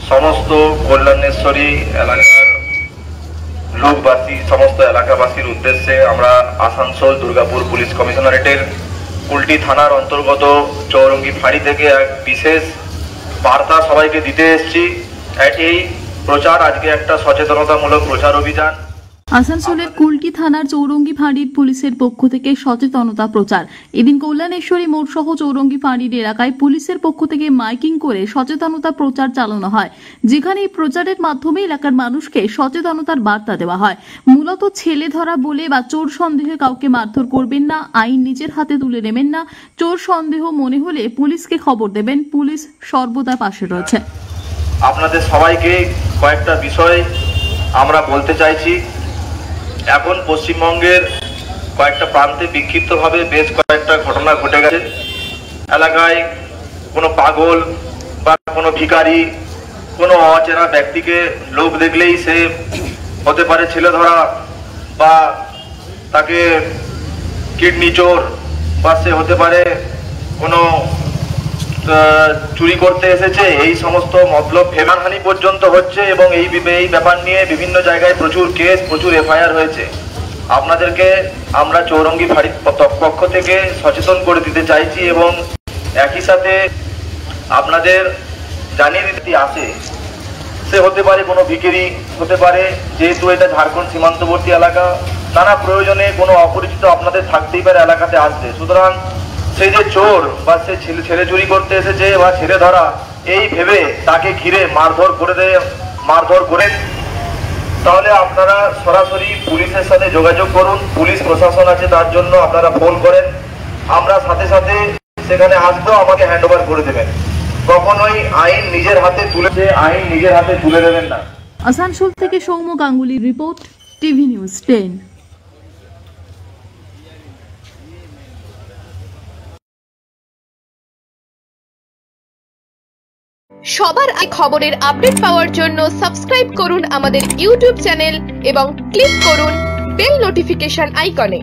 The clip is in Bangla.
সমস্ত কল্যাণেশ্বরী এলাকার লোকবাসী সমস্ত এলাকাবাসীর উদ্দেশ্যে আমরা আসানসোল দুর্গাপুর পুলিশ কমিশনারেটের কুলটি থানার অন্তর্গত চৌরঙ্গি ফাঁড়ি থেকে এক বিশেষ বার্তা সবাইকে দিতে এসেছি। এই প্রচার আজকে একটা সচেতনতামূলক প্রচার অভিযান। আসানসোলের কুলটি থানার চৌরঙ্গি ফাঁড়ির পুলিশের পক্ষ থেকে সচেতনতা প্রচার। এদিন কল্যাণেশ্বরী মোড় সহ চৌরঙ্গি ফাঁড়ির এলাকায় পুলিশের পক্ষ থেকে মাইকিং করে সচেতনতা প্রচার চালানো হয়, যেখানে এই প্রচারের মাধ্যমে এলাকার মানুষকে সচেতনতার বার্তা দেওয়া হয়। মূলত ছেলে ধরা বলে বা চোর সন্দেহে কাউকে মারধর করবেন না, আইন নিজের হাতে তুলে নেবেন না, চোর সন্দেহ মনে হলে পুলিশকে খবর দেবেন, পুলিশ সর্বদা পাশে রয়েছে। আপনাদের সবাইকে কয়েকটা বিষয় আমরা বলতে চাইছি। এখন পশ্চিমবঙ্গের কয়েকটা প্রান্তে বিক্ষিপ্তভাবে বেশ কয়েকটা ঘটনা ঘটে গেছে। এলাকায় কোনো পাগল বা কোনো ভিখারি, কোনো অচেনা ব্যক্তিকে লোক দেখলেই সে হতে পারে ছেলে ধরা, বা তাকে কিডনি চোর, বা সে হতে পারে কোনো চুরি করতে এসেছে। এই সমস্ত মতলব ফেমানহানি পর্যন্ত হচ্ছে এবং এই ব্যাপার নিয়ে বিভিন্ন জায়গায় প্রচুর কেস, প্রচুর এফআইআর হয়েছে। আপনাদেরকে আমরা চৌরঙ্গি ফাঁড়ির পক্ষ থেকে সচেতন করে দিতে চাইছি এবং একই সাথে আপনাদের জানিয়ে দিতে আসে সে হতে পারে কোনো ভিখারি, হতে পারে যেহেতু এটা ঝাড়খণ্ড সীমান্তবর্তী এলাকা, নানা প্রয়োজনে কোনো অপরিচিত আপনাদের থাকতেই পারে এলাকাতে আসবে। সুতরাং সেই যে চোর বা সে ছেলে চুরি করতে এসেছে বা ছেলে ধরা, এই ভেবে তাকে ঘিরে মারধর করেন, তাহলে আপনারা সরাসরি পুলিশের সাথে যোগাযোগ করুন। পুলিশ প্রশাসন আছে, তার জন্য আপনারা ফোন করেন, আমরা সাথে সাথে সেখানে আসবো, আমাকে হ্যান্ড ওভার করে দেবেন। কখনোই আইন নিজের হাতে তুলে দেবেন না। আসানসোল থেকে সৌম্য গাঙ্গুলির রিপোর্ট, টিভি নিউজ 10। সবার আগে খবরের আপডেট পাওয়ার জন্য সাবস্ক্রাইব করুন আমাদের ইউটিউব চ্যানেল এবং ক্লিক করুন বেল নোটিফিকেশন আইকনে।